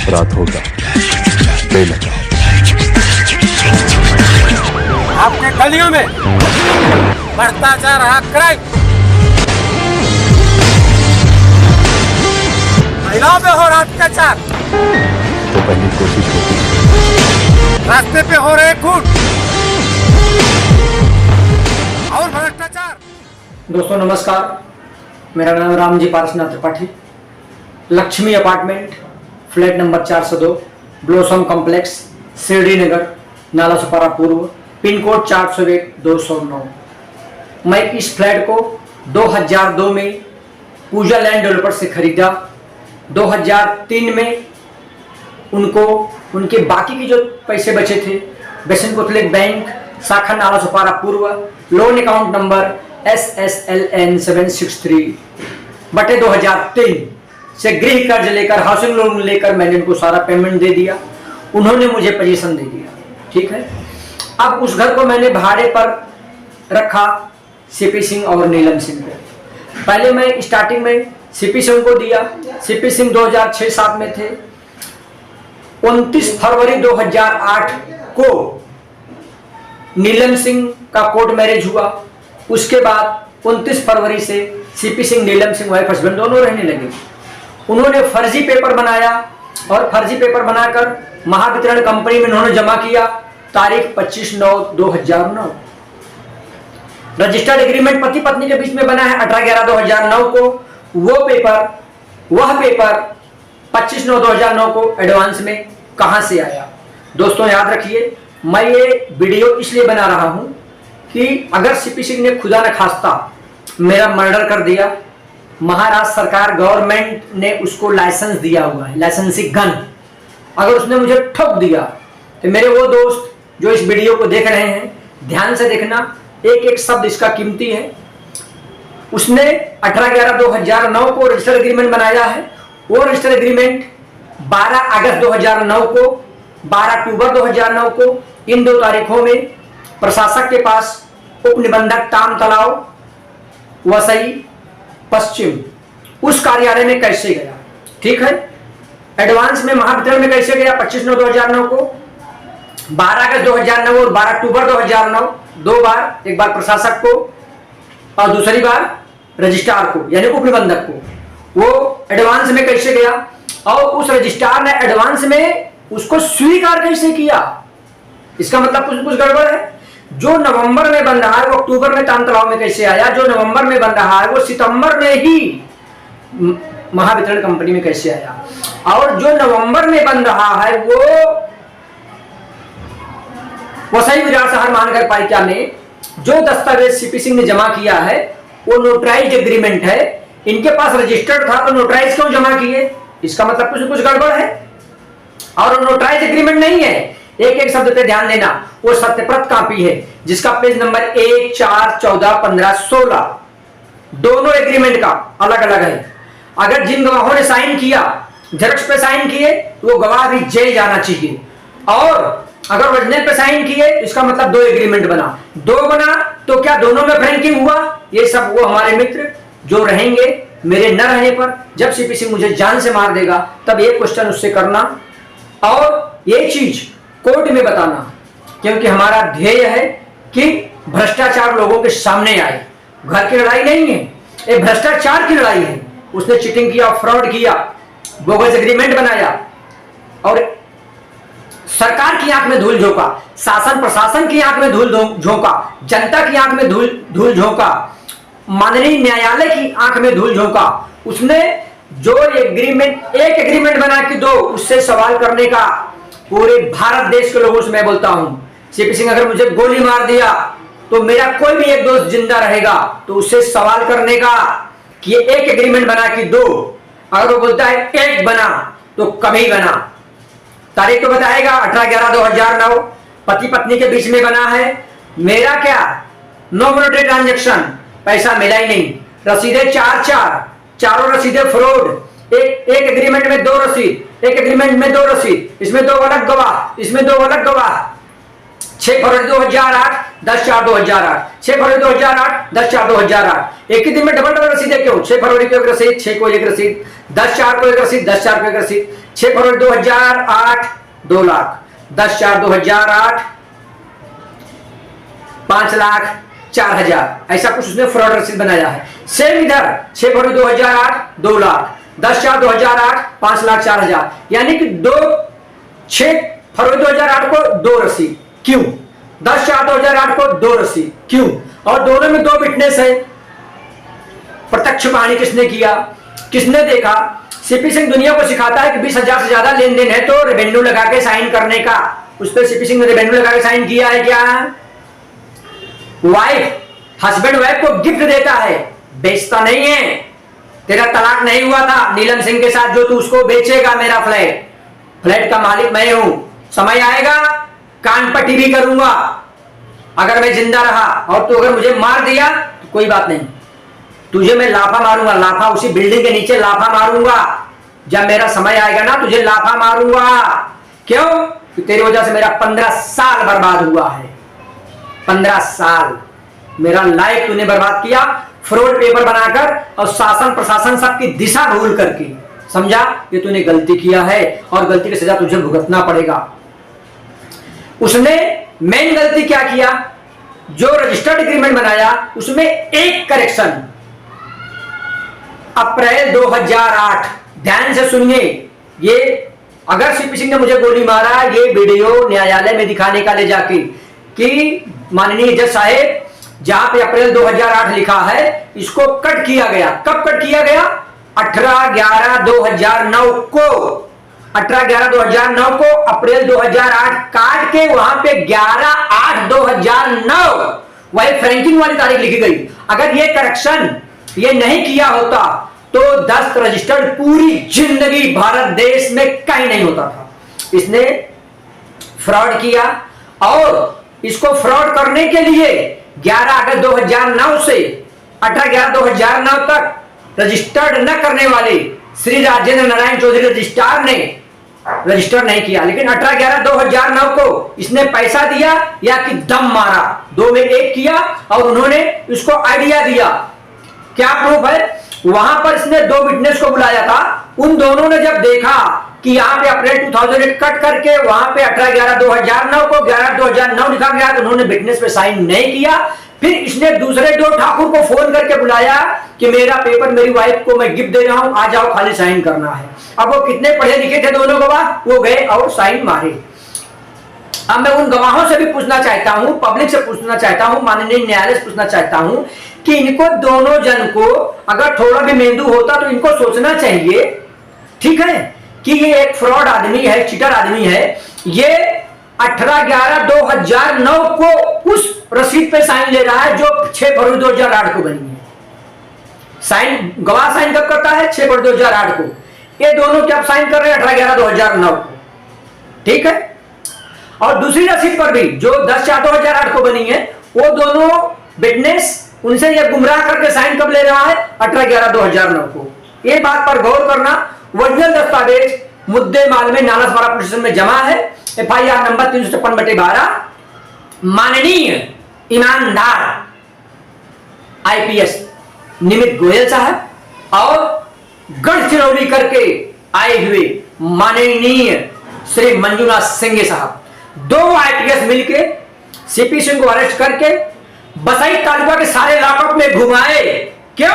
अपराध होगा, बेल लगाओ। आपके गलियों में बढ़ता जा रहा क्राइम, महिलाओं पे हो रहा अत्याचार, तो पहली कोशिश होती रास्ते पे हो रहे खून और भ्रष्टाचार। दोस्तों नमस्कार, मेरा नाम Ramji Parasnath Tripathi. Lakshmi apartment, flat number 402, Blossom Complex, Shirdi Nagar, Nala Sopara पूर्व, पिन कोड 401-209। मैं इस फ्लैट को 2002 में पूजा लैंड डेवलपर से खरीदा। 2003 में उनको उनके बाकी के जो पैसे बचे थे बेसन कोतलेक बैंक, शाखा नाला सुपारा पूर्व, लोन अकाउंट नंबर SSLN 763/2003 से गृह कर्ज लेकर, हाउसिंग लोन लेकर मैंने उनको सारा पेमेंट दे दिया। उन्होंने मुझे पोजीशन दे दिया, ठीक है। अब उस घर को मैंने भाड़े पर रखा सीपी सिंह और नीलम सिंह को। पहले मैं स्टार्टिंग में सीपी सिंह को दिया। सीपी सिंह 2006-07 में थे। 29 फरवरी 2008 को नीलम सिंह का कोर्ट मैरिज हुआ। उसके बाद 29 फरवरी से सीपी सिंह, नीलम सिंह वाइफ हस्बैंड दोनों रहने लगे। उन्होंने फर्जी पेपर बनाया और फर्जी पेपर बनाकर महावितरण कंपनी में उन्होंने जमा किया तारीख 25/9/2009। रजिस्टर्ड एग्रीमेंट पति पत्नी के बीच में बना है 18/11/2009 को। वह पेपर 25/9/2009 को एडवांस में कहां से आया? दोस्तों याद रखिए, मैं ये वीडियो इसलिए बना रहा हूं कि अगर सीपी सिंह ने खुदा न खास्ता मेरा मर्डर कर दिया, महाराष्ट्र सरकार गवर्नमेंट ने उसको लाइसेंस दिया हुआ है, लाइसेंसिंग गन, अगर उसने मुझे ठोक दिया तो मेरे वो दोस्त जो इस वीडियो को देख रहे हैं ध्यान से देखना, एक एक शब्द इसका कीमती है। उसने 18/11/2009 को रजिस्टर एग्रीमेंट बनाया है। वो रजिस्टर एग्रीमेंट 12 अगस्त 2009 को, 12 अक्टूबर 2009 को, इन 2 तारीखों में प्रशासक के पास उप निबंधक ताम तलाव वसई पश्चिम उस कार्यालय में कैसे गया, ठीक है। एडवांस में महावितरण में कैसे गया? 25/9/2009 को, 12 अगस्त 2009 और 12 अक्टूबर 2009, 2 बार, एक बार प्रशासक को और दूसरी बार रजिस्ट्रार को यानी उप निबंधक को। वो एडवांस में कैसे गया और उस रजिस्ट्रार ने एडवांस में उसको स्वीकार कैसे किया? इसका मतलब कुछ गड़बड़ है। जो नवंबर में बन रहा है वो अक्टूबर में ताम तलाव में कैसे आया? जो नवंबर में बन रहा है वो सितंबर में ही महावितरण कंपनी में कैसे आया? और जो नवंबर में बन रहा है वो वसई विरार शहर महानगर पालिका में जो दस्तावेज सीपी सिंह ने जमा किया है वो नोटराइज्ड एग्रीमेंट है। इनके पास रजिस्टर्ड था तो नोटराइज क्यों जमा किए? इसका मतलब कुछ गड़बड़ है। और नोटराइज एग्रीमेंट नहीं है, एक एक शब्द पे ध्यान देना, वो सत्यप्रत कॉपी है जिसका पेज नंबर 1, 4, 14, 15, 16 दोनों एग्रीमेंट का अलग अलग है। अगर जिन गवाहों ने साइन किया, जेरॉक्स पे साइन किए, तो वो गवाह भी जेल जाना चाहिए। और अगर ओरिजिनल पे साइन किए, इसका मतलब 2 एग्रीमेंट बना। 2 बना तो क्या दोनों में फ्रैंकिंग हुआ? ये सब वो हमारे मित्र जो रहेंगे मेरे न रहने पर, जब सीपी सिंह मुझे जान से मार देगा तब ये क्वेश्चन उससे करना और ये चीज कोर्ट में बताना, क्योंकि हमारा ध्येय है कि भ्रष्टाचार लोगों के सामने आए। घर की लड़ाई नहीं है, ये भ्रष्टाचार की लड़ाई है। उसने चीटिंग किया, फ्रॉड किया, बोगस एग्रीमेंट बनाया और सरकार की आंख में धूल झोंका, शासन प्रशासन की आंख में धूल झोंका, जनता की आंख में धूल झोंका, माननीय न्यायालय की आंख में धूल झोंका। उसने जो एग्रीमेंट, एक एग्रीमेंट बना के 2, उससे सवाल करने का पूरे भारत देश के लोगों से मैं बोलता हूं। सीपी सिंह अगर मुझे गोली मार दिया तो मेरा कोई भी एक दोस्त जिंदा रहेगा तो उससे सवाल करने का कि एक एग्रीमेंट बना के 2, अगर वो बोलता है 1 बना तो कभी बना। तारीख तो बताएगा 18/11/2009, पति पत्नी के बीच में बना है। मेरा क्या, नो मॉनेटरी ट्रांजैक्शन, पैसा मिला ही नहीं। रसीदें 4 चारों रसीदें फ्रॉड। एक एग्रीमेंट में 2 रसीद, एक एग्रीमेंट में 2 रसीद, इसमें 2 अलग गवाह, इसमें 2 अलग गवाह। 6 फरवरी 2008, 10/4/2008, 6 फरवरी 2008, 10/4/2008। एक ही दिन में डबल रसीदें क्यों? 6 फरवरी को एक रसीद, 6 को एक रसीद, 10/4 को एक रसीद, 10/4 को एक रसीद। 6 फरवरी 2008 2 लाख, 10/4/2008 5,04,000, ऐसा कुछ उसने फ्रॉड रसीद बनाया है। सेम इधर 6 फरवरी 2008 2 लाख, 10/4/2008 5,04,000, यानी कि 6 फरवरी 2008 को 2 रसीद, क्यों? 10/4/2008 को 2 रसीद, क्यों? और दोनों में 2 विटनेस है। प्रत्यक्ष पानी किसने किया, किसने देखा? सीपी सिंह दुनिया को सिखाता है कि 20,000 से ज्यादा लेन देन है तो रेवेन्यू लगा के साइन करने का। उस पर सीपी सिंह ने रेवेन्यू लगा के साइन किया है। क्या वाइफ हस्बैंड वाइफ को गिफ्ट देता है, बेचता नहीं है। तेरा तलाक नहीं हुआ था नीलम सिंह के साथ जो तू उसको बेचेगा मेरा फ्लैट का मालिक मैं हूं, समय आएगा कान पट्टी भी करूंगा अगर मैं जिंदा रहा, और तू अगर मुझे मार दिया तो कोई बात नहीं, तुझे मैं लाफा मारूंगा, लाफा उसी बिल्डिंग के नीचे लाफा मारूंगा। जब मेरा समय आएगा ना तुझे लाफा मारूंगा। क्यों? कि तेरी वजह से मेरा 15 साल बर्बाद हुआ है। 15 साल मेरा लाइफ तूने बर्बाद किया, फ्रॉड पेपर बनाकर और शासन प्रशासन सबकी दिशा भूल करके। समझा? ये तूने गलती किया है और गलती की सजा तुझे भुगतना पड़ेगा। उसने मेन गलती क्या किया? जो रजिस्टर्ड एग्रीमेंट बनाया उसमें एक करेक्शन, अप्रैल 2008, ध्यान से सुनिए। ये अगर सीपी सिंह ने मुझे गोली मारा, ये वीडियो न्यायालय में दिखाने का ले जाके कि माननीय जज साहेब जहां पे अप्रैल 2008 लिखा है इसको कट किया गया। कब कट किया गया? 18/11/2009 को, 18/11/2009 को अप्रैल 2008 काट के वहां पे 11/8/2009 वही फ्रैंकिंग वाली तारीख लिखी गई। अगर ये करेक्शन ये नहीं किया होता तो दस्त रजिस्टर्ड पूरी जिंदगी भारत देश में कहीं नहीं होता था। इसने फ्रॉड किया और इसको फ्रॉड करने के लिए 11 अगस्त 2009 से 18/11/2009 तक रजिस्टर्ड न करने वाले श्री राजेंद्र नारायण चौधरी रजिस्ट्रार ने रजिस्टर नहीं किया, लेकिन 18/11/2009 को इसने पैसा दिया या कि दम मारा, दो में एक किया और उन्होंने इसको आइडिया दिया। क्या प्रूफ है? वहां पर इसने 2 विटनेस को बुलाया था, उन दोनों ने जब देखा कि यहाँ पे अप्रैल 2008 कट करके वहां पे 18/11/2009 को 11/2009 लिखा गया तो उन्होंने विटनेस पे साइन नहीं किया। फिर इसने दूसरे 2 ठाकुर को फोन करके बुलाया कि मेरा पेपर मेरी वाइफ को मैं गिफ्ट दे रहा हूं, आ जाओ खाली साइन करना है। अब वो कितने पढ़े लिखे थे दोनों गवाह, वो गए और साइन मारे। अब मैं उन गवाहों से भी पूछना चाहता हूं, पब्लिक से पूछना चाहता हूं, माननीय न्यायालय से पूछना चाहता हूं कि इनको दोनों जन को अगर थोड़ा भी मेंदू होता तो इनको सोचना चाहिए, ठीक है, कि ये एक फ्रॉड आदमी है, चीटर आदमी है। ये 18/11/2009 को उस रसीद पे साइन ले रहा है जो 6 फरवरी 2008 को बनी है। साइन गवाह साइन कब करता है? 6 फरवरी 2008 को। ये दोनों क्या साइन कर रहे हैं? 18/11/2009 को, ठीक है। और दूसरी रसीद पर भी जो 10/4/2008 को बनी है वो दोनों विटनेस उनसे ये गुमराह करके साइन कब ले रहा है? 18/11/2009 को। ये बात पर गौर करना। ओरिजिनल दस्तावेज मुद्दे माल में नालसवाड़ा पुलिस स्टेशन में जमा है। FIR नंबर 353/12 माननीय ईमानदार IPS निमित गोयल साहब और गढ़चिरौली करके आए हुए माननीय श्री मंजुनाथ सिंह साहब, 2 IPS मिलके सीपी सिंह को अरेस्ट करके बसई तालुका के सारे लॉकअप में घुमाए। क्यों?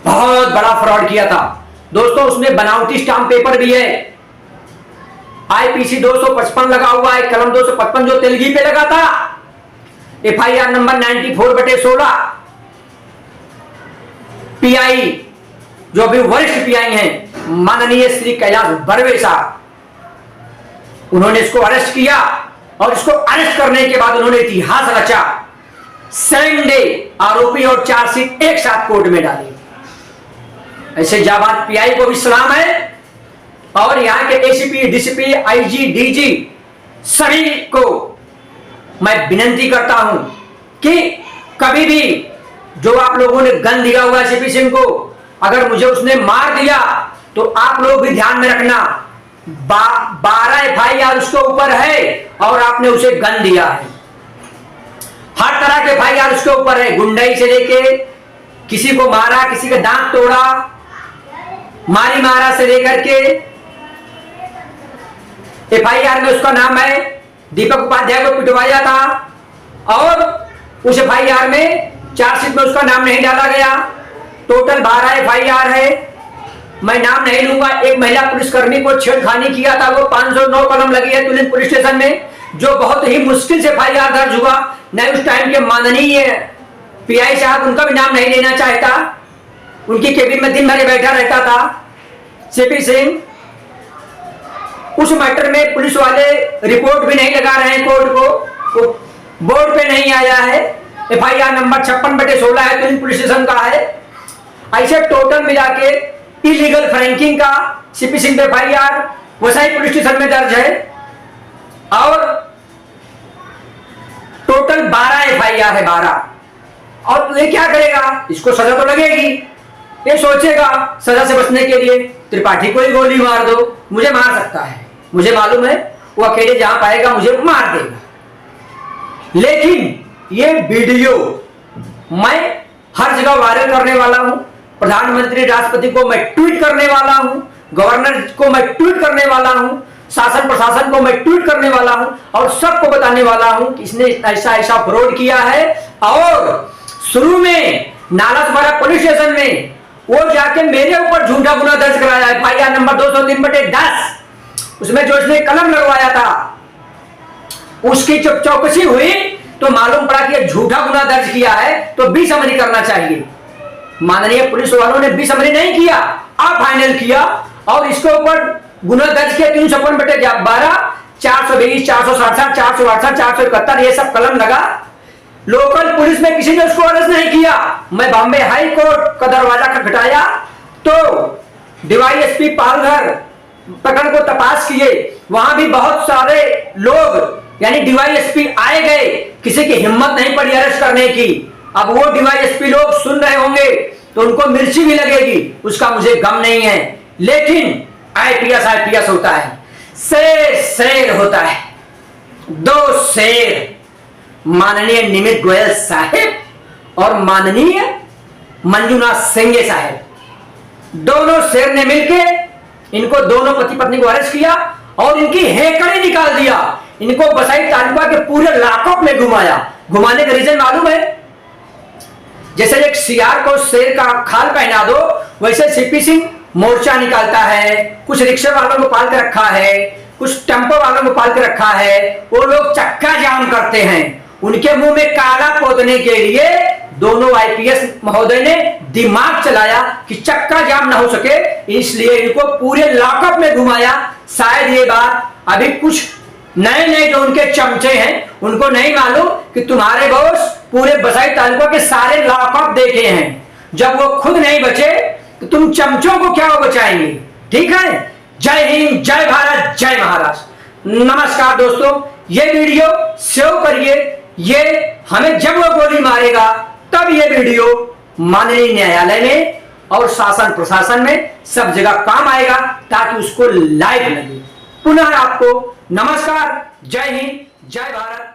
बहुत बड़ा फ्रॉड किया था दोस्तों। उसमें बनावटी स्टाम्प पेपर भी है, IPC 255 लगा हुआ है, कलम 255 जो तेलगी पे लगा था। FIR नंबर 94/16 PI जो भी वरिष्ठ PI हैं माननीय श्री कैलाश बर्वे साहब, उन्होंने इसको अरेस्ट किया और इसको अरेस्ट करने के बाद उन्होंने इतिहास रचा। सेम डे आरोपी और चार्जशीट एक साथ कोर्ट में डाली। ऐसे जाबाज PI को भी सलाम है और यहां के ACP, DCP, IG, DG सभी को मैं विनती करता हूं कि कभी भी जो आप लोगों ने गन दिया हुआ है सीपी सिंह को, अगर मुझे उसने मार दिया तो आप लोग भी ध्यान में रखना 12 FIR उसके ऊपर है और आपने उसे गन दिया है। हर तरह के FIR उसके ऊपर है, गुंडई से लेके किसी को मारा, किसी का दांत तोड़ा, मारी मारा से लेकर के एफआईआर में उसका नाम है दीपक उपाध्याय को पिटवाया था और उस एफआईआर में चार्जशीट में उसका नाम नहीं डाला गया। टोटल 12 एफआईआर है। मैं नाम नहीं लूंगा। एक महिला पुलिसकर्मी को छेड़खानी किया था, वो 509 कलम लगी है तुलिन पुलिस स्टेशन में, जो बहुत ही मुश्किल से एफआईआर दर्ज हुआ। नहीं उस टाइम के माननीय पीआई साहब, उनका भी नाम नहीं लेना चाहता, उनकी केबिन में दिन भर बैठा रहता था सीपी सिंह। उस मैटर में पुलिस वाले रिपोर्ट भी नहीं लगा रहे हैं कोर्ट को, वो बोर्ड पे नहीं आया है। एफआईआर नंबर 56/16 है तुलिन पुलिस स्टेशन का है। ऐसे टोटल मिला के इलीगल फ्रैंकिंग का सीपी सिंह पे एफआईआर वसई पुलिस स्टेशन में दर्ज है और टोटल 12 एफआईआर है, 12। और ये क्या करेगा? इसको सजा तो लगेगी। ये सोचेगा सजा से बचने के लिए त्रिपाठी को ही गोली मार दो, मुझे मार सकता है, मुझे मालूम है वो अकेले जहां पाएगा मुझे मार देगा। लेकिन ये वीडियो मैं हर जगह वायरल करने वाला हूं। प्रधानमंत्री राष्ट्रपति को मैं ट्वीट करने वाला हूं, गवर्नर को मैं ट्वीट करने वाला हूं, शासन प्रशासन को मैं ट्वीट करने वाला हूं और सबको बताने वाला हूं कि इसने ऐसा ऐसा फ्रॉड किया है। और शुरू में नालासोपारा पुलिस स्टेशन में वो जाके मेरे ऊपर झूठा गुना दर्ज कराया है, एफआईआर नंबर 203/10। उसमें जो इसने कलम लगवाया था उसकी जब चौकसी हुई तो मालूम पड़ा कि झूठा गुना दर्ज किया है, तो 20 समरी करना चाहिए। माननीय पुलिस वालों ने 20 समरी नहीं किया, आप फाइनल किया और इसके ऊपर गुना दर्ज किया 356/12, 420, 467, 468, 471 ये सब कलम लगा। लोकल पुलिस में किसी ने उसको अरेस्ट नहीं किया। मैं बॉम्बे हाई कोर्ट का दरवाजा खटखटाया तो डीवाईएसपी पालघर प्रकरण को तपास किए, वहां भी बहुत सारे लोग यानी डीवाईएसपी आए गए, किसी की हिम्मत नहीं पड़ी अरेस्ट करने की। अब वो डीवाईएसपी लोग सुन रहे होंगे तो उनको मिर्ची भी लगेगी, उसका मुझे गम नहीं है। लेकिन आईपीएस होता है, शेर होता है, 2 शेर, माननीय निमित गोयल साहिब और माननीय मंजुनाथ सिंह साहिब, दोनों शेर ने मिलकर इनको दोनों पति पत्नी को अरेस्ट किया और इनकी हेकड़ी निकाल दिया। इनको बसाई तालुका के पूरे लॉकअप में घुमाया। घुमाने का रीजन मालूम है? जैसे एक सियार को शेर का खाल पहना दो, वैसे सीपी सिंह मोर्चा निकालता है। कुछ रिक्शा वालों को पाल के रखा है, कुछ टेम्पो वालों को पाल के रखा है। वो लोग चक्का जाम करते हैं। उनके मुंह में काला पोतने के लिए दोनों आईपीएस महोदय ने दिमाग चलाया कि चक्का जाम ना हो सके, इसलिए इनको पूरे लॉकअप में घुमाया। शायद ये बात अभी कुछ नए जो उनके चमचे हैं उनको नहीं मालूम कि तुम्हारे बॉस पूरे बसाई तालुका के सारे लॉकअप देखे हैं। जब वो खुद नहीं बचे तो तुम चमचों को क्या बचाएंगे? ठीक है। जय हिंद, जय भारत, जय महाराष्ट्र। नमस्कार दोस्तों, ये वीडियो सेव करिए। ये हमें जब वो गोली मारेगा तब ये वीडियो माननीय न्यायालय में और शासन प्रशासन में सब जगह काम आएगा ताकि उसको लाइव लगे। पुनः आपको नमस्कार, जय हिंद, जय भारत।